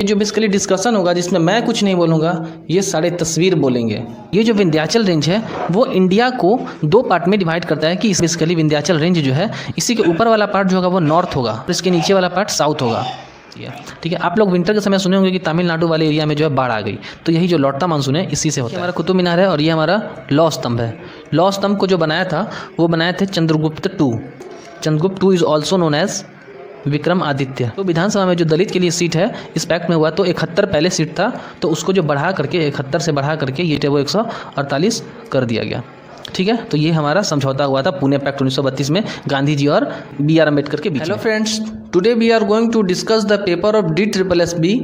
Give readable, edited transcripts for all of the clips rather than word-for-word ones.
जो basically discussion होगा जिसमें मैं कुछ नहीं बोलूँगा, ये सारे तस्वीर बोलेंगे। ये जो विंध्याचल रेंज है वो इंडिया को दो पार्ट में डिवाइड करता है कि बेसिकली विंध्याचल रेंज जो है इसी के ऊपर वाला पार्ट जो होगा वो नॉर्थ होगा और इसके नीचे वाला पार्ट साउथ होगा। ठीक है, आप लोग विंटर के समय सुने होंगे कि तमिलनाडु वाले एरिया में जो है बाढ़ आ गई, तो यही जो लौटता मानसून है इसी से होता है। हमारा कुतुब मीनार है और ये हमारा लौह स्तंभ है। लौह स्तंभ को जो बनाया था वो बनाए थे Chandragupta two. Chandragupta two is also known as Vikramaditya. तो विधानसभा में जो दलित के लिए सीट है इस पैक्ट में हुआ तो 71 पहले सीट था, तो उसको जो बढ़ा करके 71 से बढ़ा करके ये वो 148 कर दिया गया। ठीक है, तो ये हमारा समझौता हुआ था पुणे पैक्ट 1932 में गांधी जी और BR अम्बेडकर के बीच। Hello friends, today we are going to discuss the paper of DSSB।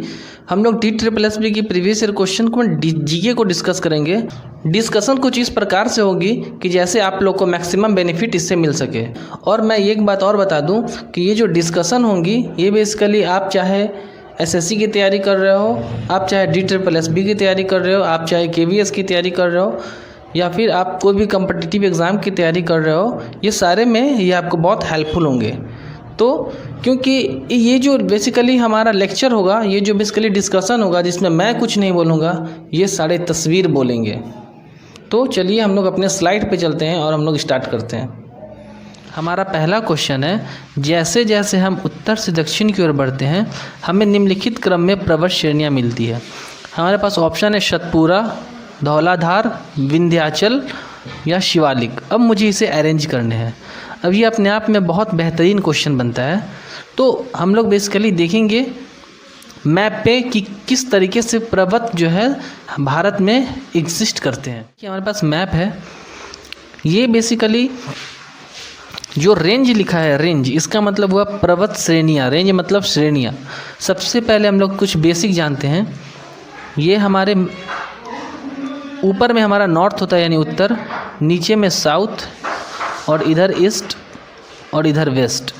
हम लोग DSSB की प्रीवियस ईयर क्वेश्चन को GK को डिस्कस करेंगे। डिस्कशन कुछ इस प्रकार से होगी कि जैसे आप लोग को मैक्सिमम बेनिफिट इससे मिल सके। और मैं एक बात और बता दूं कि ये जो डिस्कशन होंगी ये बेसिकली आप चाहे SSC की तैयारी कर रहे हो, आप चाहे DSSB की तैयारी कर रहे हो, आप चाहे KVS की तैयारी कर रहे हो, या फिर आप कोई भी कम्पिटिटिव एग्ज़ाम की तैयारी कर रहे हो, ये सारे में ये आपको बहुत हेल्पफुल होंगे। तो क्योंकि ये जो बेसिकली हमारा लेक्चर होगा, ये जो बेसिकली डिस्कशन होगा जिसमें मैं कुछ नहीं बोलूँगा, ये सारे तस्वीर बोलेंगे। तो चलिए हम लोग अपने स्लाइड पे चलते हैं और हम लोग स्टार्ट करते हैं। हमारा पहला क्वेश्चन है, जैसे जैसे हम उत्तर से दक्षिण की ओर बढ़ते हैं हमें निम्नलिखित क्रम में पर्वत श्रेणियाँ मिलती है। हमारे पास ऑप्शन है सतपुरा, धौलाधार, विंध्याचल या शिवालिक। अब मुझे इसे अरेंज करने हैं। अब ये अपने आप में बहुत बेहतरीन क्वेश्चन बनता है। तो हम लोग बेसिकली देखेंगे मैप पे कि किस तरीके से पर्वत जो है भारत में एग्जिस्ट करते हैं। कि हमारे पास मैप है, ये बेसिकली जो रेंज लिखा है, रेंज इसका मतलब हुआ पर्वत श्रेणियाँ। रेंज मतलब श्रेणियाँ। सबसे पहले हम लोग कुछ बेसिक जानते हैं। ये हमारे ऊपर में हमारा नॉर्थ होता है यानी उत्तर, नीचे में साउथ और इधर ईस्ट और इधर वेस्ट।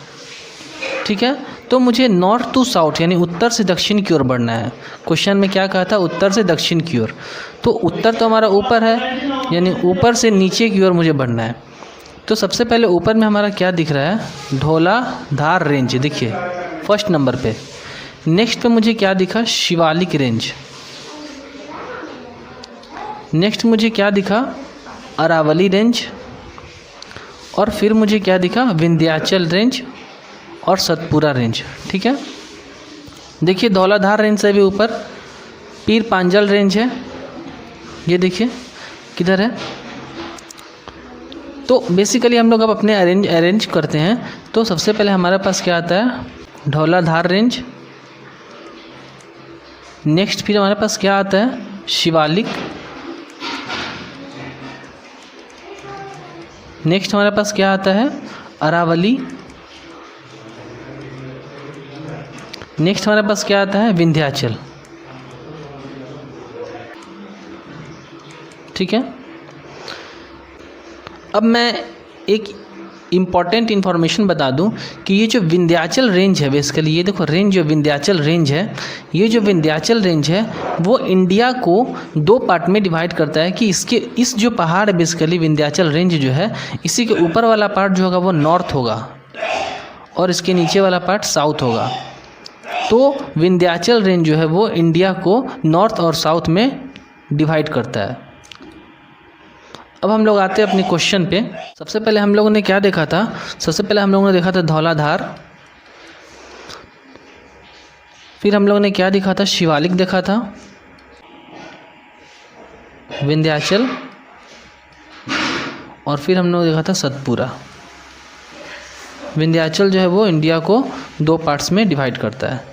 ठीक है, तो मुझे नॉर्थ टू साउथ यानी उत्तर से दक्षिण की ओर बढ़ना है। क्वेश्चन में क्या कहा था, उत्तर से दक्षिण की ओर। तो उत्तर तो हमारा ऊपर है यानी ऊपर से नीचे की ओर मुझे बढ़ना है। तो सबसे पहले ऊपर में हमारा क्या दिख रहा है, धौलाधार रेंज देखिए फर्स्ट नंबर पे। नेक्स्ट पे मुझे क्या दिखा, शिवालिक रेंज। नेक्स्ट मुझे क्या दिखा, अरावली रेंज। और फिर मुझे क्या दिखा, विंध्याचल रेंज और सतपुरा रेंज। ठीक है, देखिए धौलाधार रेंज से भी ऊपर पीर पांजल रेंज है, ये देखिए किधर है। तो बेसिकली हम लोग अब अपने अरेंज करते हैं। तो सबसे पहले हमारे पास क्या आता है, धौलाधार रेंज। नेक्स्ट फिर हमारे पास क्या आता है, शिवालिक। नेक्स्ट हमारे पास क्या आता है, अरावली। नेक्स्ट हमारे पास क्या आता है, विंध्याचल। ठीक है, अब मैं एक इम्पॉर्टेंट इन्फॉर्मेशन बता दूं कि ये जो विंध्याचल रेंज है बेसिकली, ये देखो रेंज जो विंध्याचल रेंज है, ये जो विंध्याचल रेंज है वो इंडिया को दो पार्ट में डिवाइड करता है कि इस जो पहाड़ है बेसिकली विंध्याचल रेंज जो है इसी के ऊपर वाला पार्ट जो होगा वो नॉर्थ होगा और इसके नीचे वाला पार्ट साउथ होगा। तो विंध्याचल रेंज जो है वो इंडिया को नॉर्थ और साउथ में डिवाइड करता है। अब हम लोग आते हैं अपने क्वेश्चन पे। सबसे पहले हम लोगों ने क्या देखा था, सबसे पहले हम लोगों ने देखा था धौलाधार। फिर हम लोगों ने क्या देखा था, शिवालिक देखा था, विंध्याचल, और फिर हम लोगों ने देखा था सतपुरा। विंध्याचल जो है वो इंडिया को दो पार्ट्स में डिवाइड करता है।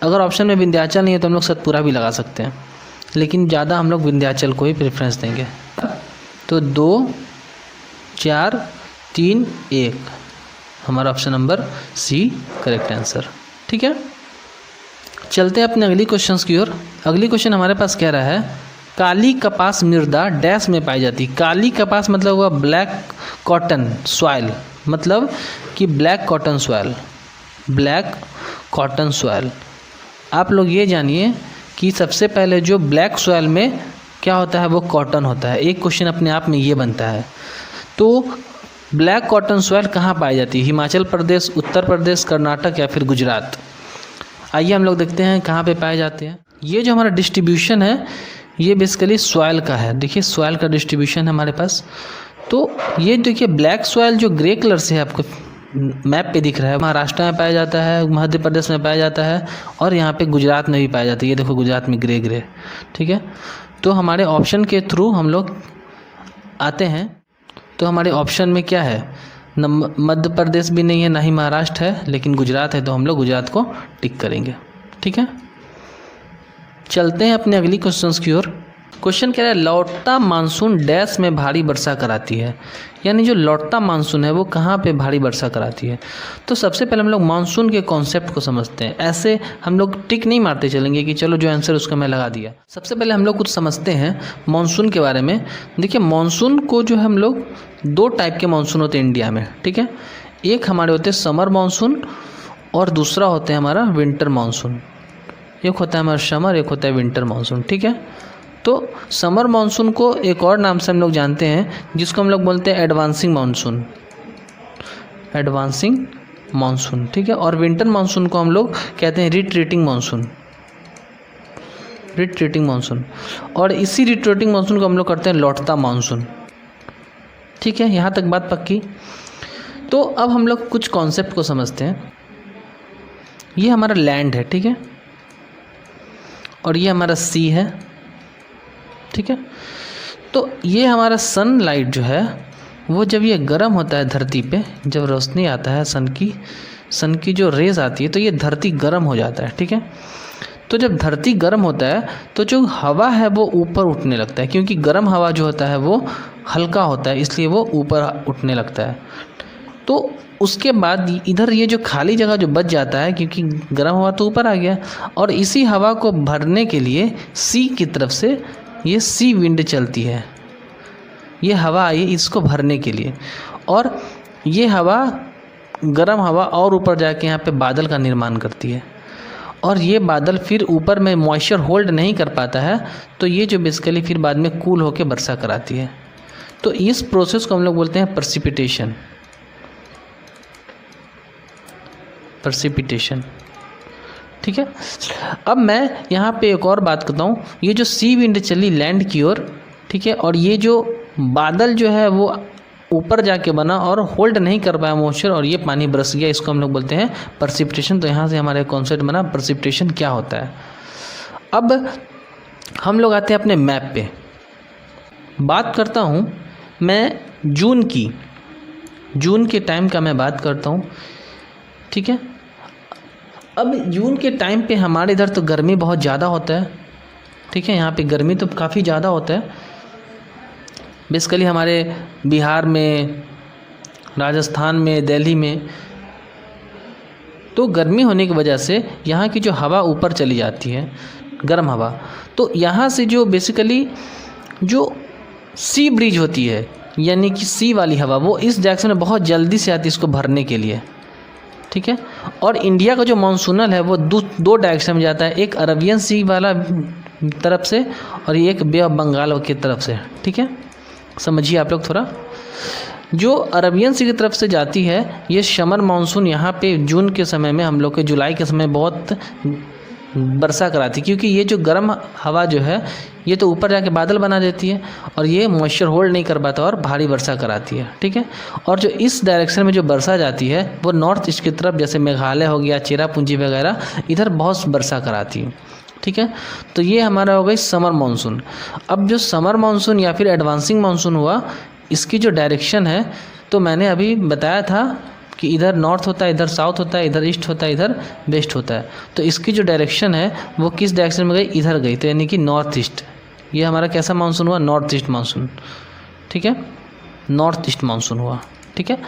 अगर ऑप्शन में विंध्याचल नहीं है तो हम लोग सतपुरा भी लगा सकते हैं, लेकिन ज़्यादा हम लोग विंध्याचल को ही प्रेफरेंस देंगे। तो 2, 4, 3, 1 हमारा option number C correct answer. ठीक है, चलते हैं अपने अगली क्वेश्चंस की ओर। अगली क्वेश्चन हमारे पास कह रहा है, काली कपास मृदा डैश में पाई जाती। काली कपास मतलब हुआ ब्लैक कॉटन सॉइल, मतलब कि black cotton soil. Black cotton soil, आप लोग ये जानिए कि सबसे पहले जो ब्लैक सॉइल में क्या होता है वो कॉटन होता है। एक क्वेश्चन अपने आप में ये बनता है। तो ब्लैक कॉटन सॉइल कहाँ पाई जाती है, हिमाचल प्रदेश, उत्तर प्रदेश, कर्नाटक या फिर गुजरात। आइए हम लोग देखते हैं कहाँ पे पाए जाते हैं। ये जो हमारा डिस्ट्रीब्यूशन है ये बेसिकली सॉइल का है। देखिए सॉइल का डिस्ट्रीब्यूशन है हमारे पास। तो ये देखिए ब्लैक सॉइल जो ग्रे कलर से है आपको मैप पे दिख रहा है, महाराष्ट्र में पाया जाता है, मध्य प्रदेश में पाया जाता है और यहाँ पे गुजरात में भी पाया जाता है। ये देखो गुजरात में ग्रे ग्रे, ठीक है। तो हमारे ऑप्शन के थ्रू हम लोग आते हैं। तो हमारे ऑप्शन में क्या है, मध्य प्रदेश भी नहीं है, ना ही महाराष्ट्र है, लेकिन गुजरात है, तो हम लोग गुजरात को टिक करेंगे, ठीक है। चलते हैं अपने अगली क्वेश्चंस की ओर। क्वेश्चन कह रहा है लौटता मानसून डैश में भारी वर्षा कराती है, यानी जो लौटता मानसून है वो कहाँ पे भारी वर्षा कराती है। तो सबसे पहले हम लोग मानसून के कॉन्सेप्ट को समझते हैं। ऐसे हम लोग टिक नहीं मारते चलेंगे कि चलो जो आंसर उसका मैं लगा दिया। सबसे पहले हम लोग कुछ समझते हैं मानसून के बारे में। देखिए मानसून को जो हम लोग 2 टाइप के मानसून होते हैं इंडिया में, ठीक है। एक हमारे होते हैं समर मानसून और दूसरा होते हैं हमारा विंटर मानसून। एक होता है हमारा समर, एक होता है विंटर मानसून, ठीक है। तो समर मानसून को एक और नाम से हम लोग जानते हैं जिसको हम लोग बोलते हैं एडवांसिंग मानसून, एडवांसिंग मानसून, ठीक है। और विंटर मानसून को हम लोग कहते हैं रिट्रीटिंग मानसून, रिट्रीटिंग मानसून। और इसी रिट्रीटिंग मानसून को हम लोग करते हैं लौटता मानसून, ठीक है। यहाँ तक बात पक्की। तो अब हम लोग कुछ कॉन्सेप्ट को समझते हैं। ये हमारा लैंड है, ठीक है, और ये हमारा सी है, ठीक है। तो ये हमारा सनलाइट जो है वो जब ये गर्म होता है धरती पे, जब रोशनी आता है सन की जो रेज आती है तो ये धरती गर्म हो जाता है, ठीक है। तो जब धरती गर्म होता है तो जो हवा है वो ऊपर उठने लगता है, क्योंकि गर्म हवा जो होता है वो हल्का होता है, इसलिए वो ऊपर उठने लगता है। तो उसके बाद इधर ये जो खाली जगह जो बच जाता है, क्योंकि गर्म हवा तो ऊपर आ गया, और इसी हवा को भरने के लिए सी की तरफ से ये सी विंड चलती है। ये हवा आई इसको भरने के लिए, और ये हवा गर्म हवा और ऊपर जाके यहाँ पे बादल का निर्माण करती है, और ये बादल फिर ऊपर में मॉइस्चर होल्ड नहीं कर पाता है, तो ये जो बेसिकली फिर बाद में कूल होके वर्षा कराती है। तो इस प्रोसेस को हम लोग बोलते हैं प्रेसिपिटेशन, प्रेसिपिटेशन, ठीक है। अब मैं यहाँ पे एक और बात करता हूँ। ये जो सी विंड चली लैंड की ओर, ठीक है, और ये जो बादल जो है वो ऊपर जाके बना और होल्ड नहीं कर पाया मॉइस्चर, और ये पानी बरस गया, इसको हम लोग बोलते हैं प्रेसिपिटेशन। तो यहाँ से हमारे कॉन्सेप्ट बना प्रेसिपिटेशन क्या होता है। अब हम लोग आते हैं अपने मैप पे। बात करता हूँ मैं जून के टाइम का मैं बात करता हूँ, ठीक है। अब जून के टाइम पे हमारे इधर तो गर्मी बहुत ज़्यादा होता है, ठीक है। यहाँ पे गर्मी तो काफ़ी ज़्यादा होता है। बेसिकली हमारे बिहार में, राजस्थान में, दिल्ली में तो गर्मी होने की वजह से यहाँ की जो हवा ऊपर चली जाती है, गर्म हवा, तो यहाँ से जो बेसिकली जो सी ब्रीज होती है, यानी कि सी वाली हवा, वो इस डायरेक्शन में बहुत जल्दी से आती है इसको भरने के लिए, ठीक है। और इंडिया का जो मानसूनल है वो 2 डायरेक्शन में जाता है, एक अरबियन सी वाला तरफ से और एक बे ऑफ बंगाल की तरफ से, ठीक है। समझिए आप लोग थोड़ा। जो अरबियन सी की तरफ से जाती है ये समर मानसून यहाँ पे जून के समय में, हम लोग के जुलाई के समय बहुत वर्षा कराती, क्योंकि ये जो गर्म हवा जो है ये तो ऊपर जाके बादल बना देती है और ये मॉइस्चर होल्ड नहीं कर पाता और भारी वर्षा कराती है, ठीक है। और जो इस डायरेक्शन में जो वर्षा जाती है वो नॉर्थ ईस्ट की तरफ, जैसे मेघालय हो गया, चेरापूंजी वगैरह, इधर बहुत वर्षा कराती है, ठीक है। तो ये हमारा हो गई समर मानसून। अब जो समर मानसून या फिर एडवांसिंग मानसून हुआ, इसकी जो डायरेक्शन है तो मैंने अभी बताया था कि इधर नॉर्थ होता है, इधर साउथ होता है, इधर ईस्ट होता है, इधर वेस्ट होता है। तो इसकी जो डायरेक्शन है वो किस डायरेक्शन में गई, इधर गई, तो यानी कि नॉर्थ ईस्ट। ये हमारा कैसा मानसून हुआ, नॉर्थ ईस्ट मानसून, ठीक है, नॉर्थ ईस्ट मानसून हुआ, ठीक है।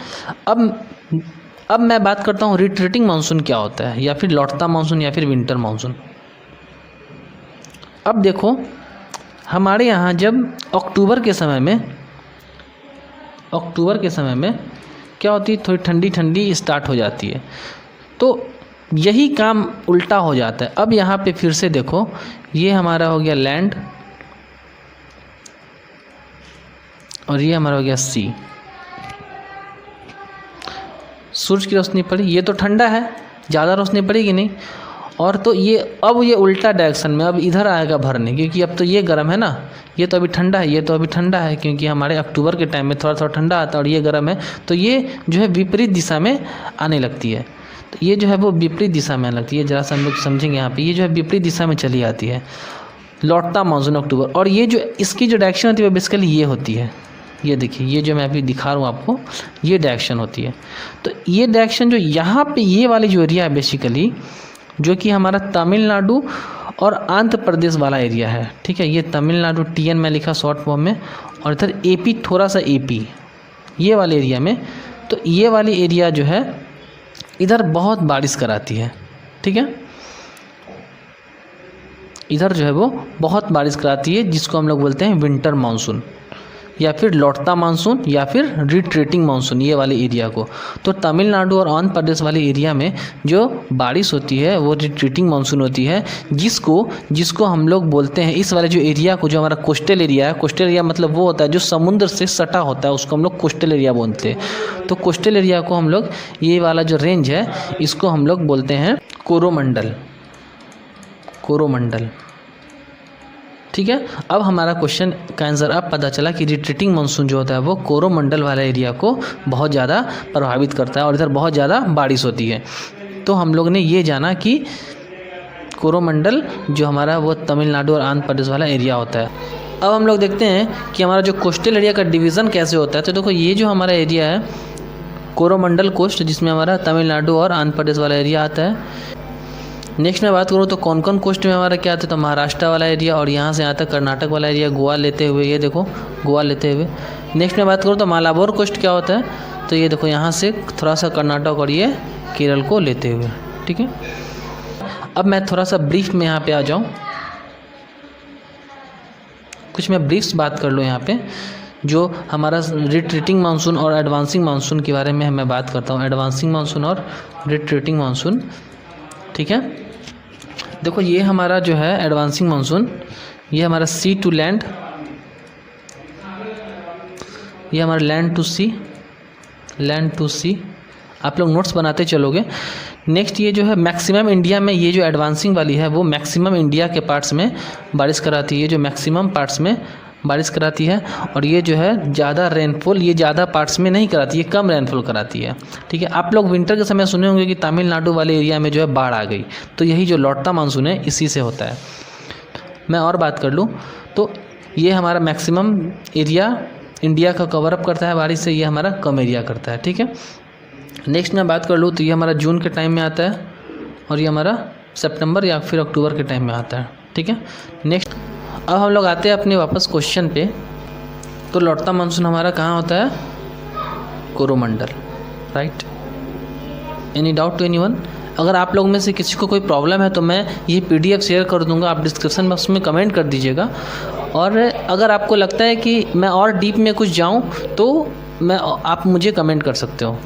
अब मैं बात करता हूँ रिट्रीटिंग मानसून क्या होता है, या फिर लौटता मानसून या फिर विंटर मानसून। अब देखो हमारे यहाँ जब अक्टूबर के समय में क्या होती है, थोड़ी ठंडी ठंडी स्टार्ट हो जाती है, तो यही काम उल्टा हो जाता है। अब यहाँ पे फिर से देखो, ये हमारा हो गया लैंड और ये हमारा हो गया सी। सूरज की रोशनी पड़ी, ये तो ठंडा है, ज़्यादा रोशनी पड़ेगी नहीं, और तो ये अब ये उल्टा डायरेक्शन में अब इधर आएगा भरने, क्योंकि अब तो ये गर्म है ना, ये तो अभी ठंडा है, ये तो अभी ठंडा है, क्योंकि हमारे अक्टूबर के टाइम में थोड़ा थोड़ा ठंडा आता है और ये गर्म है, तो ये जो है विपरीत दिशा में आने लगती है। तो ये जो है वो विपरीत दिशा में आने लगती है। ज़रा सा हम लोग समझेंगे यहाँ पे, ये जो है विपरीत दिशा में चली आती है, लौटता मानसून अक्टूबर। और ये जो इसकी जो डायरेक्शन होती है वो बेसिकली ये होती है, ये देखिए, ये जो मैं अभी दिखा रहा हूँ आपको, ये डायरेक्शन होती है। तो ये डायरेक्शन जो यहाँ पे ये वाली जो एरिया है बेसिकली, जो कि हमारा तमिलनाडु और आंध्र प्रदेश वाला एरिया है, ठीक है। ये तमिलनाडु TN में लिखा शॉर्ट फॉर्म में, और इधर AP, थोड़ा सा AP ये वाले एरिया में। तो ये वाली एरिया जो है इधर बहुत बारिश कराती है, ठीक है। इधर जो है वो बहुत बारिश कराती है, जिसको हम लोग बोलते हैं विंटर मानसून, या फिर लौटता मानसून, या फिर रिट्रीटिंग मानसून, ये वाले एरिया को। तो तमिलनाडु और आंध्र प्रदेश वाले एरिया में जो बारिश होती है वो रिट्रीटिंग मानसून होती है, जिसको हम लोग बोलते हैं, इस वाले जो एरिया को, जो हमारा कोस्टल एरिया है, कोस्टल एरिया मतलब वो होता है जो समुद्र से सटा होता है, उसको हम लोग कोस्टल एरिया बोलते हैं। तो कोस्टल एरिया को हम लोग, ये वाला जो रेंज है इसको हम लोग बोलते हैं कोरोमंडल, कोरोमंडल, ठीक है। अब हमारा क्वेश्चन का आंसर अब पता चला कि रिट्रीटिंग मानसून जो होता है वो कोरोमंडल वाला एरिया को बहुत ज़्यादा प्रभावित करता है और इधर बहुत ज़्यादा बारिश होती है। तो हम लोग ने ये जाना कि कोरोमंडल जो हमारा वो तमिलनाडु और आंध्र प्रदेश वाला एरिया होता है। अब हम लोग देखते हैं कि हमारा जो कोस्टल एरिया का डिवीज़न कैसे होता है। तो देखो, ये जो हमारा एरिया है कोरोमंडल कोस्ट, जिसमें हमारा तमिलनाडु और आंध्र प्रदेश वाला एरिया आता है। नेक्स्ट मैं बात करूँ तो कौन कौन कोस्ट में हमारा क्या आता है, तो महाराष्ट्र वाला एरिया, और यहाँ से आता है कर्नाटक वाला एरिया, गोवा लेते हुए, ये देखो गोवा लेते हुए। नेक्स्ट मैं बात करूँ तो मालाबार कोस्ट क्या होता है, तो ये देखो यहाँ से थोड़ा सा कर्नाटक और ये केरल को लेते हुए, ठीक है। अब मैं थोड़ा सा ब्रीफ में यहाँ पे आ जाऊँ, कुछ मैं ब्रीफ्स बात कर लूँ यहाँ पे। जो हमारा रिट्रीटिंग मानसून और एडवांसिंग मानसून के बारे में मैं बात करता हूँ, एडवांसिंग मानसून और रिट्रीटिंग मानसून, ठीक है। देखो, ये हमारा जो है एडवांसिंग मानसून, ये हमारा सी टू लैंड, ये हमारा land to sea, land to sea, आप लोग नोट्स बनाते चलोगे। नेक्स्ट ये जो है मैक्सिमम इंडिया में, ये जो एडवांसिंग वाली है वो मैक्सिमम इंडिया के पार्ट्स में बारिश कराती है, जो मैक्सिमम पार्ट्स में बारिश कराती है। और ये जो है ज़्यादा रेनफॉल, ये ज़्यादा पार्ट्स में नहीं कराती है, कम रेनफॉल कराती है, ठीक है। आप लोग विंटर के समय सुने होंगे कि तमिलनाडु वाले एरिया में जो है बाढ़ आ गई, तो यही जो लौटता मानसून है इसी से होता है। मैं और बात कर लूँ तो ये हमारा मैक्सिमम एरिया इंडिया का कवर अप करता है बारिश से, ये हमारा कम एरिया करता है, ठीक है। नेक्स्ट मैं बात कर लूँ तो ये हमारा जून के टाइम में आता है और ये हमारा सितंबर या फिर अक्टूबर के टाइम में आता है, ठीक है। नेक्स्ट अब हम लोग आते हैं अपने वापस क्वेश्चन पे। तो लौटता मानसून हमारा कहाँ होता है, Coromandel, right. Any doubt to anyone? अगर आप लोग में से किसी को कोई प्रॉब्लम है तो मैं ये PDF शेयर कर दूंगा, आप डिस्क्रिप्शन बॉक्स में कमेंट कर दीजिएगा। और अगर आपको लगता है कि मैं और डीप में कुछ जाऊं तो आप मुझे कमेंट कर सकते हो।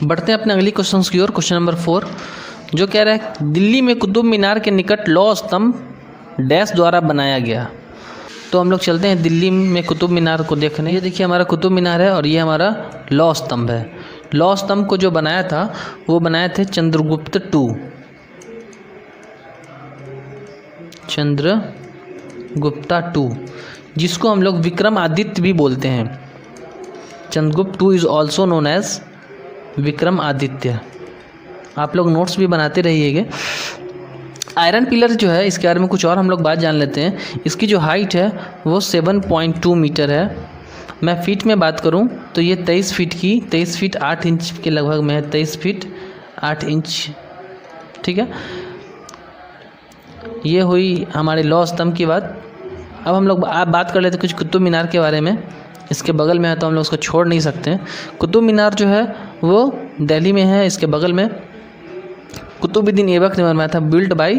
बढ़ते हैं अपने अगली क्वेश्चन की ओर। क्वेश्चन नंबर 4 जो कह रहा है दिल्ली में कुतुब मीनार के निकट लौह स्तंभ डैश द्वारा बनाया गया। तो हम लोग चलते हैं दिल्ली में कुतुब मीनार को देखने। ये देखिए हमारा कुतुब मीनार है और ये हमारा लौह स्तंभ है। लौह स्तंभ को जो बनाया था वो बनाए थे चंद्रगुप्त II, चंद्रगुप्ता II, जिसको हम लोग विक्रमादित्य भी बोलते हैं। Chandragupta II is also known as Vikramaditya. आप लोग नोट्स भी बनाते रहिएगा। आयरन पिलर जो है इसके बारे में कुछ और हम लोग बात जान लेते हैं। इसकी जो हाइट है वो 7.2 मीटर है। मैं फीट में बात करूं तो ये 23 फीट 8 इंच के लगभग में है, 23 फीट 8 इंच, ठीक है। ये हुई हमारे लौह स्तंभ की बात। अब हम लोग बात कर लेते हैं कुछ कुतुब मीनार के बारे में। इसके बगल में है तो हम लोग उसको छोड़ नहीं सकते हैं। कुतुब मीनार जो है वो दिल्ली में है। इसके बगल में कुतुबुद्दीन ऐबक ने बनवाया था, बिल्ड बाय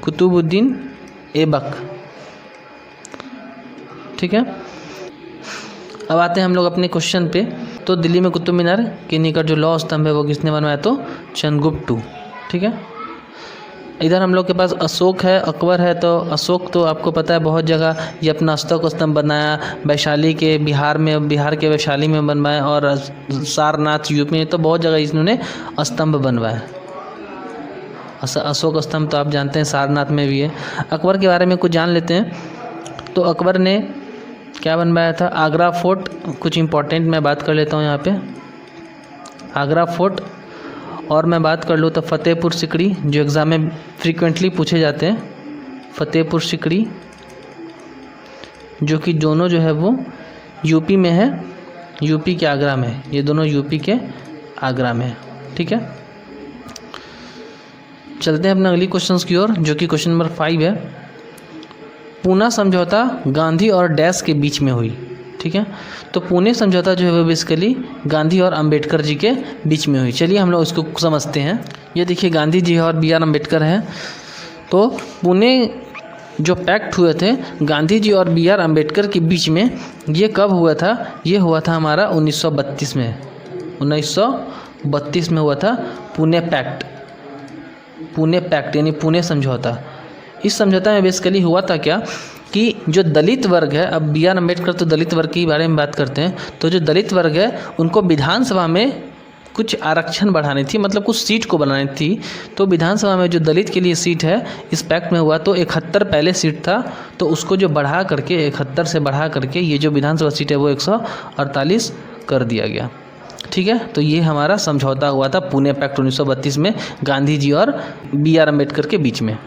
कुतुबुद्दीन ऐबक, ठीक है। अब आते हैं हम लोग अपने क्वेश्चन पे। तो दिल्ली में कुतुब मीनार के निकट जो लौह स्तंभ है वो किसने बनवाया, तो चंद्रगुप्त II, ठीक है। इधर हम लोग के पास अशोक है, अकबर है। तो अशोक तो आपको पता है बहुत जगह ये अपना अशोक स्तंभ बनाया, वैशाली के बिहार के वैशाली में बनवाया, और सारनाथ यूपी में, तो बहुत जगह इन्होंने स्तंभ बनवाया। अशोक स्तंभ तो आप जानते हैं सारनाथ में भी है। अकबर के बारे में कुछ जान लेते हैं। तो अकबर ने क्या बनवाया था? आगरा फोर्ट। कुछ इम्पोर्टेंट मैं बात कर लेता हूँ यहाँ पे, आगरा फोर्ट। और मैं बात कर लूँ तो फतेहपुर सिकड़ी, जो एग्ज़ाम में फ्रीक्वेंटली पूछे जाते हैं, फतेहपुर सिकड़ी, जो कि दोनों जो है वो यूपी में है, यूपी के आगरा में, ये दोनों यूपी के आगरा में है। ठीक है, चलते हैं अपने अगली क्वेश्चंस की ओर, जो कि क्वेश्चन नंबर 5 है। पूना समझौता गांधी और डैश के बीच में हुई। ठीक है, तो पुणे समझौता जो है वो बेसिकली गांधी और अंबेडकर जी के बीच में हुई। चलिए हम लोग इसको समझते हैं। ये देखिए गांधी जी और BR अम्बेडकर हैं। तो पुणे जो पैक्ट हुए थे गांधी जी और BR अम्बेडकर के बीच में, ये कब हुआ था? ये हुआ था हमारा 1932 में, 1932 में हुआ था पुणे पैक्ट। पुणे पैक्ट यानी पुणे समझौता। इस समझौता में बेसिकली हुआ था क्या कि जो दलित वर्ग है, अब BR अम्बेडकर तो दलित वर्ग के बारे में बात करते हैं, तो जो दलित वर्ग है उनको विधानसभा में कुछ आरक्षण बढ़ानी थी, मतलब कुछ सीट को बनानी थी। तो विधानसभा में जो दलित के लिए सीट है इस पैक्ट में हुआ, तो 71 पहले सीट था, तो उसको जो बढ़ा करके 71 से बढ़ा करके ये जो विधानसभा सीट है वो 148 कर दिया गया। ठीक है, तो ये हमारा समझौता हुआ था पुणे पैक्ट 1932 में गांधी जी और BR अम्बेडकर के बीच में।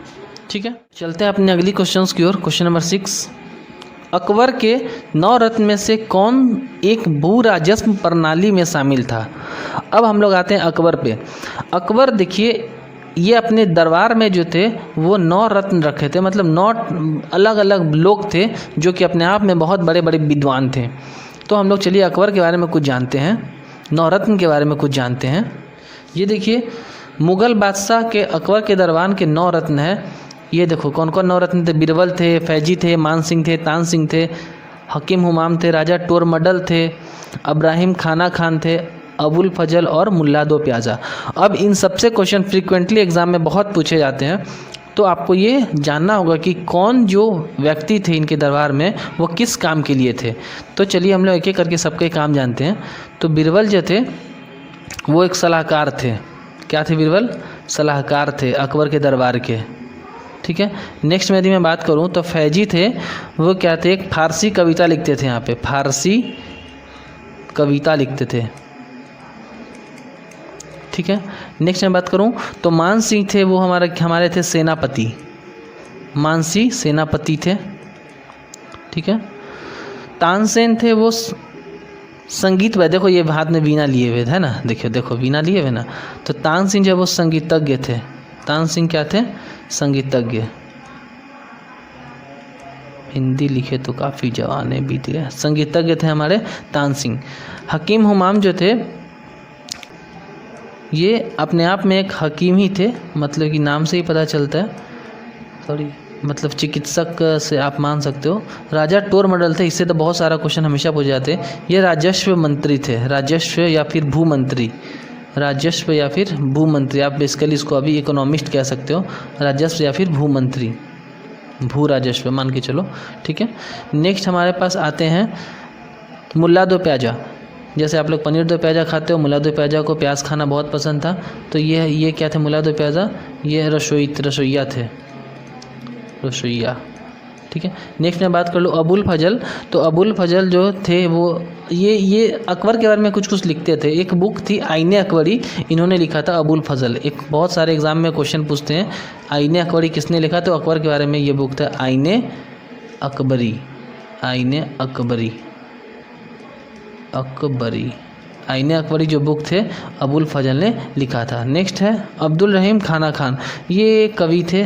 ठीक है, चलते हैं अपने अगली क्वेश्चंस की ओर। क्वेश्चन नंबर 6, अकबर के 9 रत्न में से कौन एक भू राजस्व प्रणाली में शामिल था? अब हम लोग आते हैं अकबर पे। अकबर देखिए, ये अपने दरबार में जो थे वो 9 रत्न रखे थे, मतलब 9 अलग अलग लोग थे जो कि अपने आप में बहुत बड़े बड़े विद्वान थे। तो हम लोग चलिए अकबर के बारे में कुछ जानते हैं, 9 रत्न के बारे में कुछ जानते हैं। ये देखिए मुग़ल बादशाह के अकबर के दरबार के 9 रत्न हैं। ये देखो कौन कौन 9 रत्न थे? बीरबल थे, फैजी थे, मान सिंह थे, तान सिंह थे, हकीम हुमाम थे, राजा टोरमडल थे, इब्राहिम खाना खान थे, अबुल फजल और मुल्ला दो प्याजा। अब इन सबसे क्वेश्चन फ्रीक्वेंटली एग्जाम में बहुत पूछे जाते हैं, तो आपको ये जानना होगा कि कौन जो व्यक्ति थे इनके दरबार में वो किस काम के लिए थे। तो चलिए हम लोग एक एक करके सबके काम जानते हैं। तो बीरबल जो थे वो एक सलाहकार थे। क्या थे बीरबल? सलाहकार थे अकबर के दरबार के। ठीक है, नेक्स्ट में यदि मैं बात करूं तो फैजी थे, वो क्या थे? एक फारसी कविता लिखते थे, यहाँ पे फारसी कविता लिखते थे। ठीक है, नेक्स्ट में बात करूं तो मान सिंह थे, वो हमारे थे सेनापति, मानसी सेनापति थे। ठीक है, तानसेन थे वो संगीत में, देखो ये हाथ में वीणा लिए हुए है ना, देखो वीणा लिए हुए ना, तो तानसेन जो वो संगीतज्ञ थे। तानसेन क्या थे? संगीतज्ञ। हिंदी लिखे तो काफ़ी जवाने बीत गए। संगीतज्ञ थे हमारे तानसेन। हकीम हुमाम जो थे ये अपने आप में एक हकीम ही थे, मतलब कि नाम से ही पता चलता है, सॉरी मतलब चिकित्सक से आप मान सकते हो। राजा टोरमडल थे, इससे तो बहुत सारा क्वेश्चन हमेशा पूछ जाते हैं। ये राजस्व मंत्री थे, राजस्व या फिर भूमंत्री, राजस्व या फिर भूमंत्री, आप बेसिकली इसको अभी इकोनॉमिस्ट कह सकते हो, राजस्व या फिर भूमंत्री, भू राजस्व मान के चलो। ठीक है, नेक्स्ट हमारे पास आते हैं मुल्ला दो प्याजा। जैसे आप लोग पनीर दो प्याजा खाते हो, मुल्ला दो प्याजा को प्याज खाना बहुत पसंद था, तो ये क्या थे? मुल्ला दो प्याजा ये रसोइया थे, रसोइया। ठीक है, नेक्स्ट मैं बात कर लूँ अबुल फजल। तो अबुल फजल जो थे वो ये अकबर के बारे में कुछ कुछ लिखते थे। एक बुक थी आईने अकबरी, इन्होंने लिखा था अबुल फजल। एक बहुत सारे एग्जाम में क्वेश्चन पूछते हैं आईने अकबरी किसने लिखा, तो अकबर के बारे में ये बुक था आईने अकबरी, आईने अकबरी, अकबरी, आईने अकबरी जो बुक थे अबुल फजल ने लिखा था। नेक्स्ट है अब्दुल रहीम खाना खान, ये कवि थे,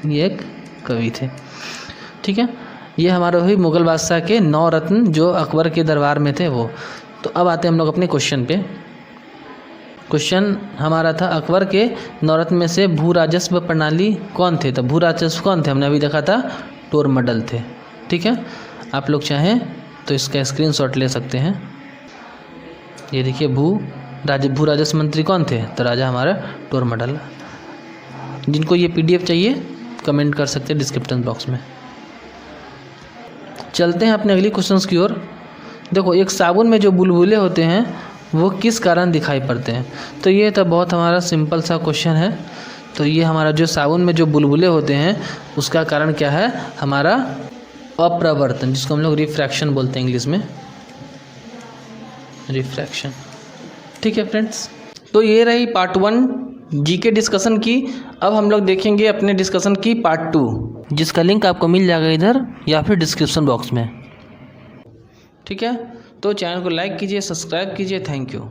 ये एक कवि थे। ठीक है, ये हमारे हुई मुग़ल बादशाह के 9 रत्न जो अकबर के दरबार में थे वो। तो अब आते हैं हम लोग अपने क्वेश्चन पे। क्वेश्चन हमारा था अकबर के 9 रत्न में से भू राजस्व प्रणाली कौन थे? तो भू राजस्व कौन थे? हमने अभी देखा था टोरमडल थे। ठीक है, आप लोग चाहें तो इसका स्क्रीनशॉट ले सकते हैं। ये देखिए भू राजस्व मंत्री कौन थे? तो राजा हमारा टोरमडल। जिनको ये PDF चाहिए कमेंट कर सकते हैं डिस्क्रिप्शन बॉक्स में। चलते हैं अपने अगली क्वेश्चंस की ओर। देखो, एक साबुन में जो बुलबुले होते हैं वो किस कारण दिखाई पड़ते हैं। तो ये तो बहुत हमारा सिंपल सा क्वेश्चन है। तो ये हमारा जो साबुन में जो बुलबुले होते हैं उसका कारण क्या है, हमारा अपरावर्तन, जिसको हम लोग रिफ्रैक्शन बोलते हैं इंग्लिश में, रिफ्रैक्शन। ठीक है फ्रेंड्स, तो ये रही पार्ट 1 जीके डिस्कशन की। अब हम लोग देखेंगे अपने डिस्कशन की पार्ट 2, जिसका लिंक आपको मिल जाएगा इधर या फिर डिस्क्रिप्शन बॉक्स में। ठीक है, तो चैनल को लाइक कीजिए, सब्सक्राइब कीजिए। Thank you.